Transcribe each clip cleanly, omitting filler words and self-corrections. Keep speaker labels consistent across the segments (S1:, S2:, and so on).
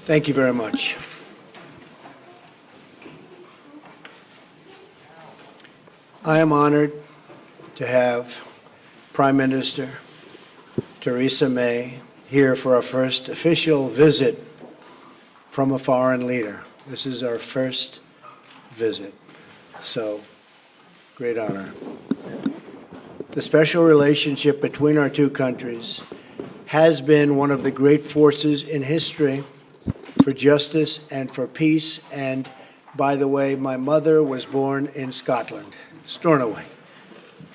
S1: Thank you very much. I am honored to have Prime Minister Theresa May here for our first official visit from a foreign leader. This is our first visit, so great honor. The special relationship between our two countries has been one of the great forces in history for justice and for peace. And by the way, my mother was born in Scotland, Stornoway,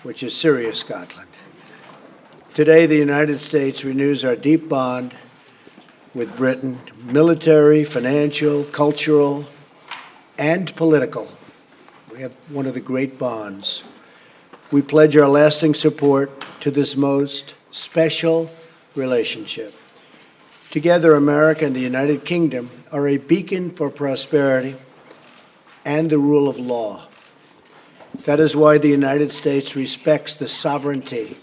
S1: which is Syria, Scotland. Today, the United States renews our deep bond with Britain, military, financial, cultural, and political. We have one of the great bonds. We pledge our lasting support to this most special relationship. Together, America and the United Kingdom are a beacon for prosperity and the rule of law. That is why the United States respects the sovereignty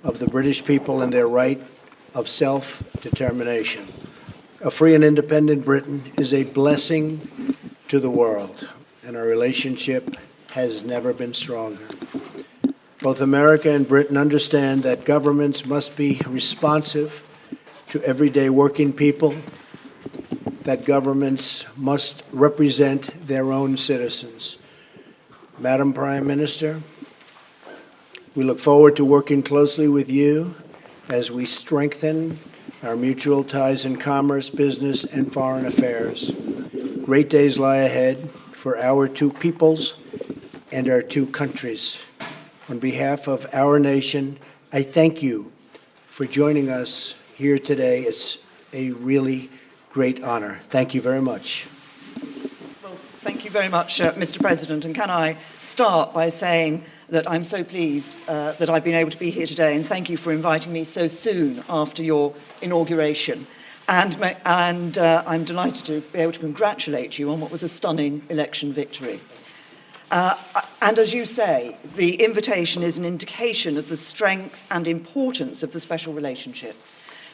S1: of the British people and their right of self-determination. A free and independent Britain is a blessing to the world, and our relationship has never been stronger. Both America and Britain understand that governments must be responsive to everyday working people, that governments must represent their own citizens. Madam Prime Minister, we look forward to working closely with you as we strengthen our mutual ties in commerce, business, and foreign affairs. Great days lie ahead for our two peoples and our two countries. On behalf of our nation, I thank you for joining us here today. It's a really great honor. Thank you very much.
S2: Well, thank you very much, Mr. President. And can I start by saying that I'm so pleased that I've been able to be here today, and thank you for inviting me so soon after your inauguration. And I'm delighted to be able to congratulate you on what was a stunning election victory. And as you say, the invitation is an indication of the strength and importance of the special relationship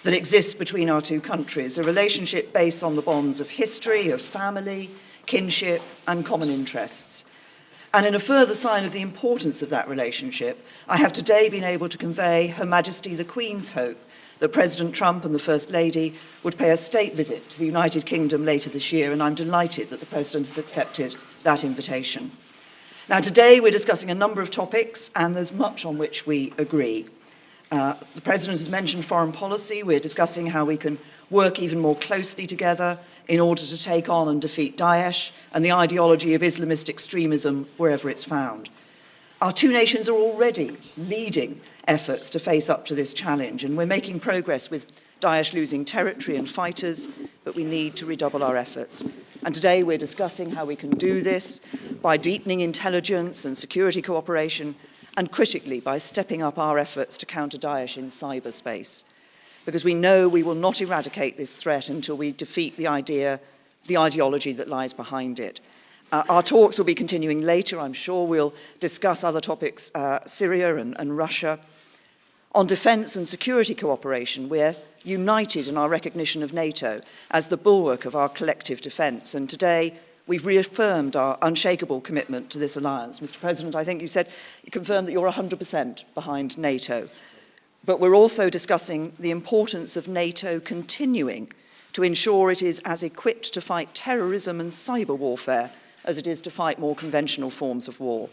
S2: that exists between our two countries, a relationship based on the bonds of history, of family, kinship, and common interests. And in a further sign of the importance of that relationship, I have today been able to convey Her Majesty the Queen's hope that President Trump and the First Lady would pay a state visit to the United Kingdom later this year, and I'm delighted that the President has accepted that invitation. Now, today we're discussing a number of topics, and there's much on which we agree. The President has mentioned foreign policy. We're discussing how we can work even more closely together in order to take on and defeat Daesh and the ideology of Islamist extremism wherever it's found. Our two nations are already leading efforts to face up to this challenge, and we're making progress with Daesh losing territory and fighters, but we need to redouble our efforts. And today we're discussing how we can do this by deepening intelligence and security cooperation, and critically by stepping up our efforts to counter Daesh in cyberspace. Because we know we will not eradicate this threat until we defeat the ideology that lies behind it. Our talks will be continuing later. I'm sure we'll discuss other topics, Syria and Russia. On defence and security cooperation, we're united in our recognition of NATO as the bulwark of our collective defence. And today, we've reaffirmed our unshakable commitment to this alliance. Mr. President, I think you confirmed that you're 100% behind NATO. But we're also discussing the importance of NATO continuing to ensure it is as equipped to fight terrorism and cyber warfare as it is to fight more conventional forms of war.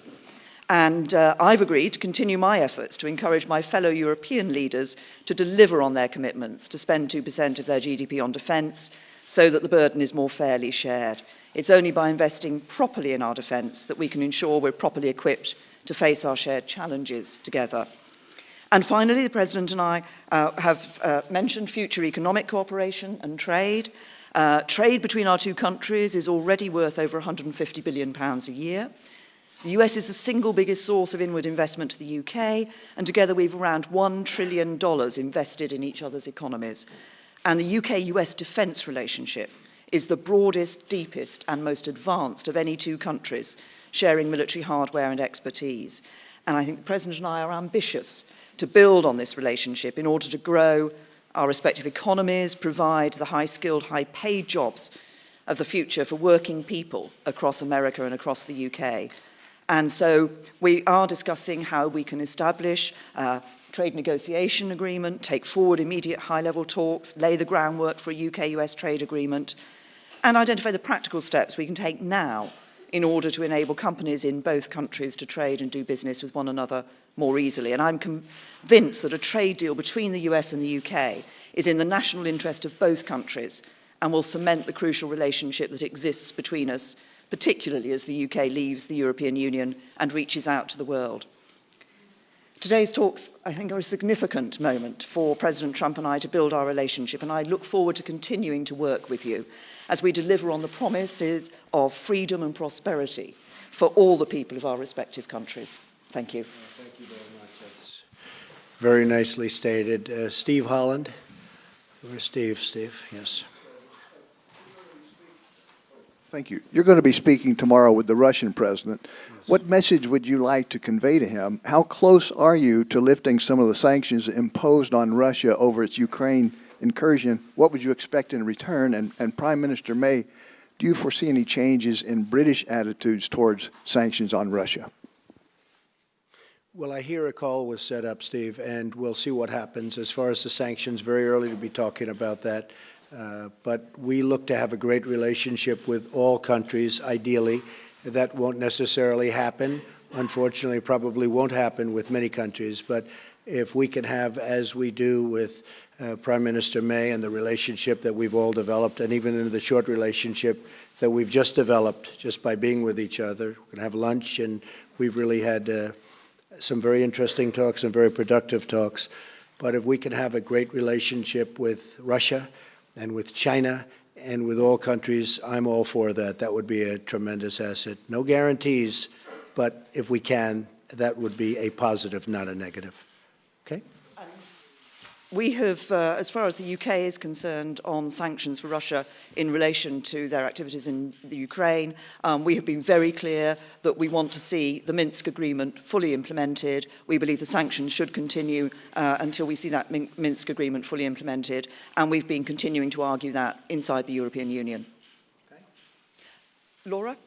S2: And I've agreed to continue my efforts to encourage my fellow European leaders to deliver on their commitments to spend 2% of their GDP on defence so that the burden is more fairly shared. It's only by investing properly in our defence that we can ensure we're properly equipped to face our shared challenges together. And finally, the President and I have mentioned future economic cooperation and trade. Trade between our two countries is already worth over £150 billion a year. The US is the single biggest source of inward investment to the UK, and together we've around $1 trillion invested in each other's economies. And the UK-US defence relationship is the broadest, deepest, and most advanced of any two countries, sharing military hardware and expertise. And I think the President and I are ambitious to build on this relationship in order to grow our respective economies, provide the high-skilled, high-paid jobs of the future for working people across America and across the UK. And so we are discussing how we can establish a trade negotiation agreement, take forward immediate high-level talks, lay the groundwork for a UK-US trade agreement, and identify the practical steps we can take now in order to enable companies in both countries to trade and do business with one another more easily. And I'm convinced that a trade deal between the US and the UK is in the national interest of both countries and will cement the crucial relationship that exists between us, particularly as the UK leaves the European Union and reaches out to the world. Today's talks, I think, are a significant moment for President Trump and I to build our relationship, and I look forward to continuing to work with you as we deliver on the promises of freedom and prosperity for all the people of our respective countries. Thank you.
S1: Thank you very much. That's very nicely stated. Steve Holland. Where's Steve? Steve, yes.
S3: Thank you. You're going to be speaking tomorrow with the Russian president. Yes. What message would you like to convey to him? How close are you to lifting some of the sanctions imposed on Russia over its Ukraine incursion? What would you expect in return? And Prime Minister May, do you foresee any changes in British attitudes towards sanctions on Russia?
S1: Well, I hear a call was set up, Steve, and we'll see what happens. As far as the sanctions, very early to be talking about that. But we look to have a great relationship with all countries, ideally. That won't necessarily happen. Unfortunately, probably won't happen with many countries. But if we can have, as we do with Prime Minister May and the relationship that we've all developed, and even in the short relationship that we've just developed just by being with each other, we're going to have lunch, and we've really had some very interesting talks and very productive talks. But if we can have a great relationship with Russia and with China and with all countries, I'm all for that. That would be a tremendous asset. No guarantees, but if we can, that would be a positive, not a negative. Okay?
S2: We have, as far as the UK is concerned, on sanctions for Russia in relation to their activities in the Ukraine, we have been very clear that we want to see the Minsk agreement fully implemented. We believe the sanctions should continue until we see that Minsk agreement fully implemented, and we've been continuing to argue that inside the European Union. Okay. Laura?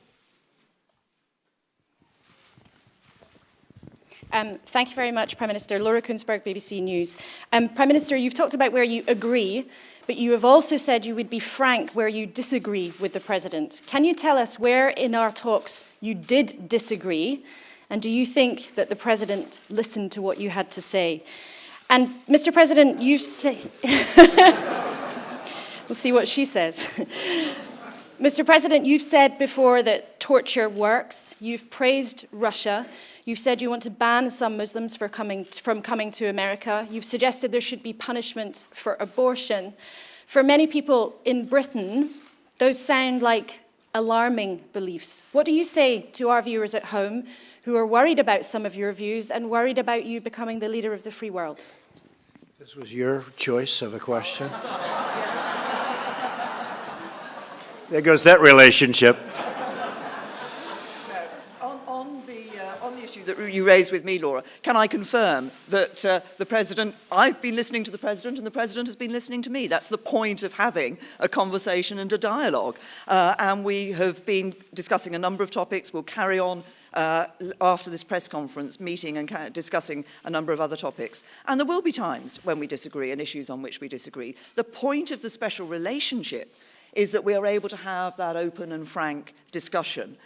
S4: Thank you very much, Prime Minister. Laura Kunsberg, BBC News. Prime Minister, you've talked about where you agree, but you have also said you would be frank where you disagree with the President. Can you tell us where in our talks you did disagree, and do you think that the President listened to what you had to say? And, Mr. President, you've said... We'll see what she says. Mr. President, you've said before that torture works. You've praised Russia. You've said you want to ban some Muslims from coming to America. You've suggested there should be punishment for abortion. For many people in Britain, those sound like alarming beliefs. What do you say to our viewers at home who are worried about some of your views and worried about you becoming the leader of the free world?
S1: This was your choice of a question. There goes that relationship.
S2: On the issue that you raised with me, Laura, can I confirm that the President, I've been listening to the President and the President has been listening to me. That's the point of having a conversation and a dialogue. And we have been discussing a number of topics. We'll carry on after this press conference meeting and discussing a number of other topics. And there will be times when we disagree and issues on which we disagree. The point of the special relationship is that we are able to have that open and frank discussion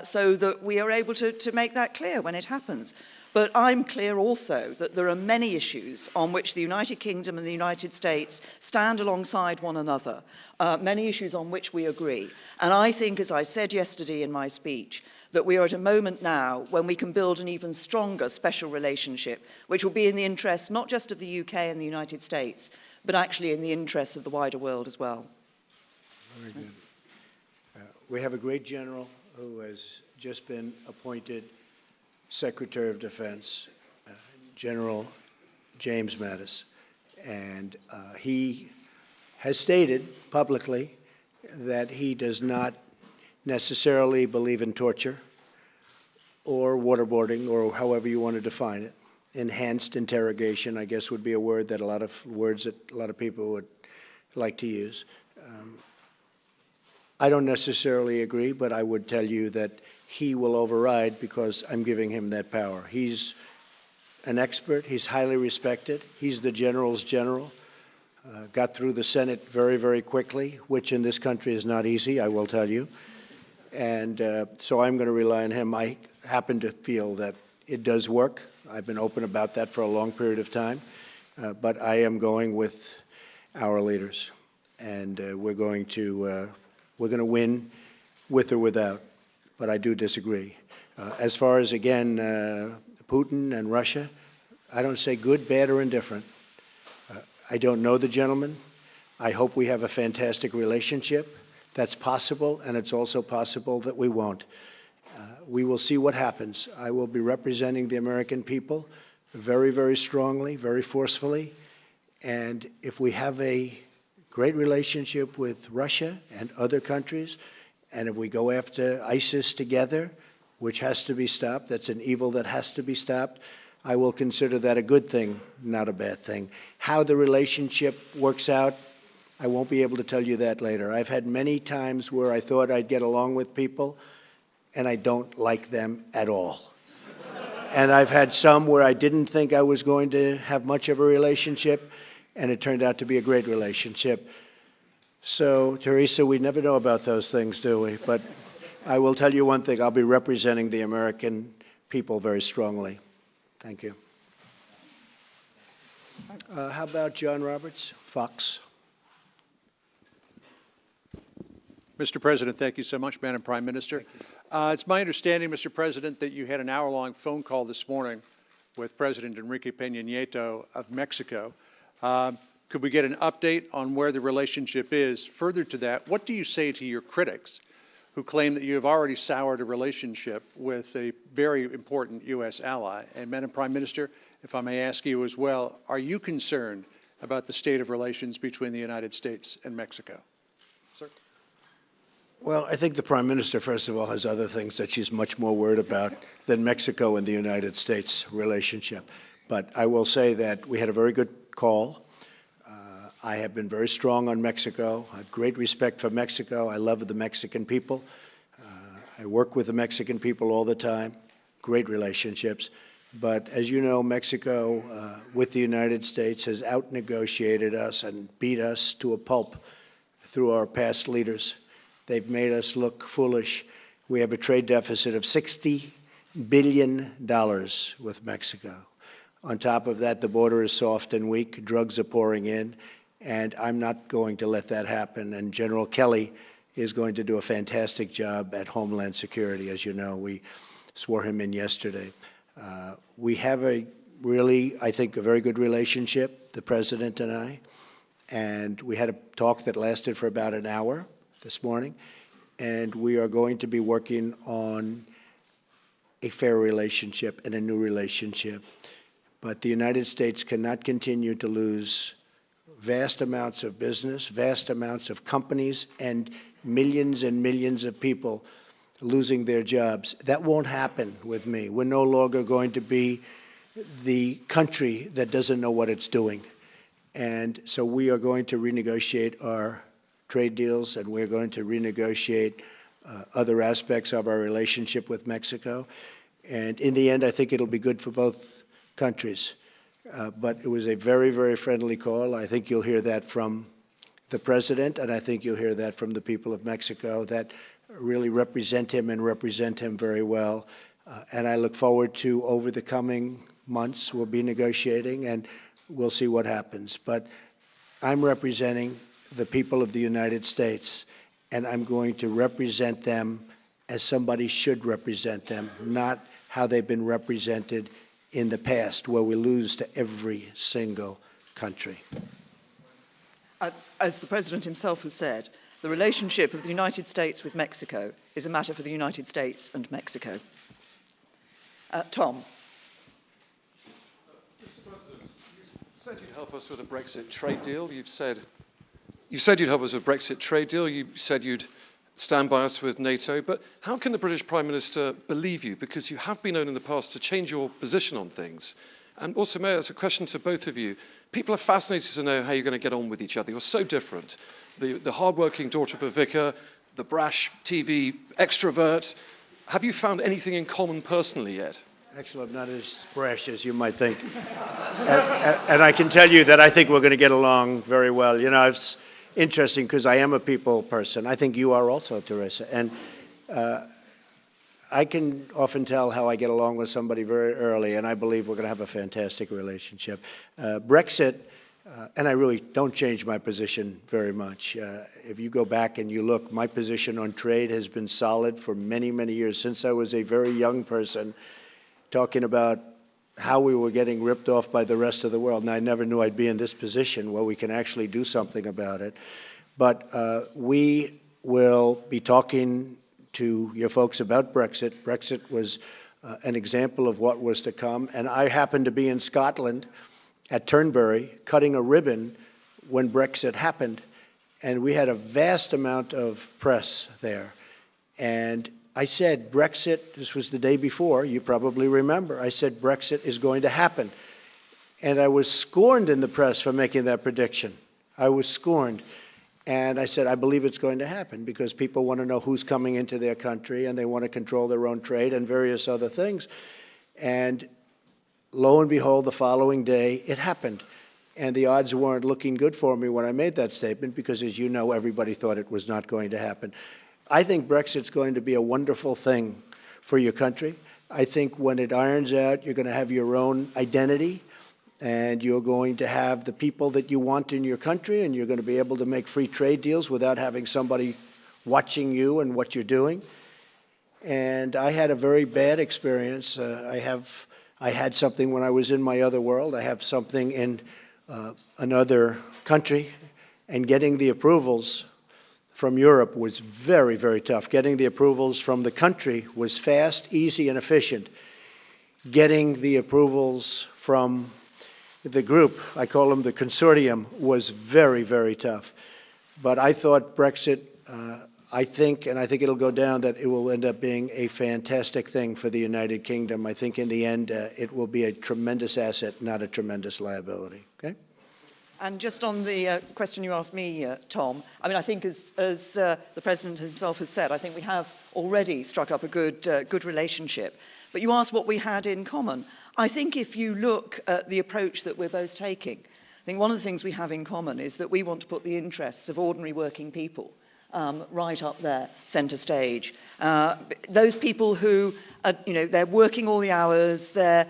S2: so that we are able to make that clear when it happens. But I'm clear also that there are many issues on which the United Kingdom and the United States stand alongside one another, many issues on which we agree. And I think, as I said yesterday in my speech, that we are at a moment now when we can build an even stronger special relationship, which will be in the interests not just of the UK and the United States, but actually in the interests of the wider world as well.
S1: Very good. We have a great general who has just been appointed Secretary of Defense, General James Mattis, and he has stated publicly that he does not necessarily believe in torture or waterboarding, or however you want to define it. enhanced interrogation, I guess would be a word that a lot of people would like to use. I don't necessarily agree, but I would tell you that he will override because I'm giving him that power. He's an expert. He's highly respected. He's the general's general. Got through the Senate very, very quickly, which in this country is not easy, I will tell you. And so I'm going to rely on him. I happen to feel that it does work. I've been open about that for a long period of time. But I am going with our leaders. And we're going to win with or without. But I do disagree. As far as, again, Putin and Russia, I don't say good, bad, or indifferent. I don't know the gentleman. I hope we have a fantastic relationship. That's possible, and it's also possible that we won't. We will see what happens. I will be representing the American people very, very strongly, very forcefully. And if we have a great relationship with Russia and other countries, and if we go after ISIS together, which has to be stopped, that's an evil that has to be stopped, I will consider that a good thing, not a bad thing. How the relationship works out, I won't be able to tell you that later. I've had many times where I thought I'd get along with people, and I don't like them at all. And I've had some where I didn't think I was going to have much of a relationship, and it turned out to be a great relationship. So, Theresa, we never know about those things, do we? But I will tell you one thing. I'll be representing the American people very strongly. Thank you. How about John Roberts, Fox?
S5: Mr. President, thank you so much, Madam Prime Minister. It's my understanding, Mr. President, that you had an hour-long phone call this morning with President Enrique Peña Nieto of Mexico. Could we get an update on where the relationship is? Further to that, what do you say to your critics who claim that you have already soured a relationship with a very important U.S. ally? And Madam Prime Minister, if I may ask you as well, are you concerned about the state of relations between the United States and Mexico? Sir?
S1: Well, I think the Prime Minister, first of all, has other things that she's much more worried about than Mexico and the United States relationship. But I will say that we had a very good call. I have been very strong on Mexico. I have great respect for Mexico. I love the Mexican people. I work with the Mexican people all the time. Great relationships. But as you know, Mexico, with the United States, has out-negotiated us and beat us to a pulp through our past leaders. They've made us look foolish. We have a trade deficit of $60 billion with Mexico. On top of that, the border is soft and weak. Drugs are pouring in. And I'm not going to let that happen. And General Kelly is going to do a fantastic job at Homeland Security. As you know, we swore him in yesterday. We have a really, I think, a very good relationship, the President and I. And we had a talk that lasted for about an hour this morning. And we are going to be working on a fair relationship and a new relationship. But the United States cannot continue to lose vast amounts of business, vast amounts of companies, and millions of people losing their jobs. That won't happen with me. We're no longer going to be the country that doesn't know what it's doing. And so we are going to renegotiate our trade deals, and we're going to renegotiate other aspects of our relationship with Mexico. And in the end, I think it'll be good for both countries. But it was a very, very friendly call. I think you'll hear that from the President, and I think you'll hear that from the people of Mexico that really represent him and represent him very well. And I look forward to, over the coming months, we'll be negotiating, and we'll see what happens. But I'm representing the people of the United States, and I'm going to represent them as somebody should represent them, not how they've been represented in the past, where we lose to every single country.
S2: As the President himself has said, the relationship of the United States with Mexico is a matter for the United States and Mexico. Tom.
S6: Mr. President, you said you'd help us with a Brexit trade deal. You said you'd help us with a Brexit trade deal. You said you'd stand by us with NATO. But how can the British Prime Minister believe you? Because you have been known in the past to change your position on things. And also, Mayor, it's a question to both of you. People are fascinated to know how you're going to get on with each other. You're so different. The hard-working daughter of a vicar, the brash TV extrovert. Have you found anything in common personally yet?
S1: Actually, I'm not as brash as you might think. And I can tell you that I think we're going to get along very well. You know, it's interesting because I am a people person. I think you are also, Theresa. And I can often tell how I get along with somebody very early, and I believe we're going to have a fantastic relationship. Brexit, and I really don't change my position very much. If you go back and you look, my position on trade has been solid for many, many years, since I was a very young person, talking about how we were getting ripped off by the rest of the world. And I never knew I'd be in this position where we can actually do something about it. But we will be talking to your folks about Brexit. Brexit was an example of what was to come. And I happened to be in Scotland at Turnberry cutting a ribbon when Brexit happened. And we had a vast amount of press there. And I said, Brexit, this was the day before, you probably remember, I said, Brexit is going to happen. And I was scorned in the press for making that prediction. I was scorned. And I said, I believe it's going to happen because people want to know who's coming into their country and they want to control their own trade and various other things. And lo and behold, the following day, it happened. And the odds weren't looking good for me when I made that statement because, as you know, everybody thought it was not going to happen. I think Brexit's going to be a wonderful thing for your country. I think when it irons out, you're going to have your own identity, and you're going to have the people that you want in your country, and you're going to be able to make free trade deals without having somebody watching you and what you're doing. And I had a very bad experience. I had something when I was in my other world. I have something in another country, and getting the approvals from Europe was very, very tough. Getting the approvals from the country was fast, easy, and efficient. Getting the approvals from the group, I call them the consortium, was very, very tough. But I thought Brexit, I think it'll go down, that it will end up being a fantastic thing for the United Kingdom. I think in the end, it will be a tremendous asset, not a tremendous liability. Okay?
S2: And just on the question you asked me, Tom, I mean, I think as the President himself has said, I think we have already struck up a good relationship. But you asked what we had in common. I think if you look at the approach that we're both taking, I think one of the things we have in common is that we want to put the interests of ordinary working people right up there, centre stage. Those people who, they're working all the hours, they're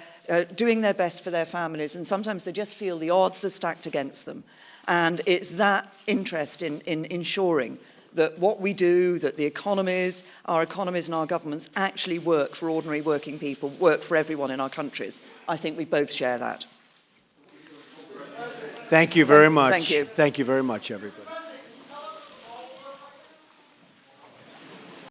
S2: doing their best for their families, and sometimes they just feel the odds are stacked against them. And it's that interest in ensuring that what we do, that the economies, our economies and our governments actually work for ordinary working people, work for everyone in our countries. I think we both share that.
S1: Thank you very much.
S2: Thank you.
S1: Thank you very much, everybody.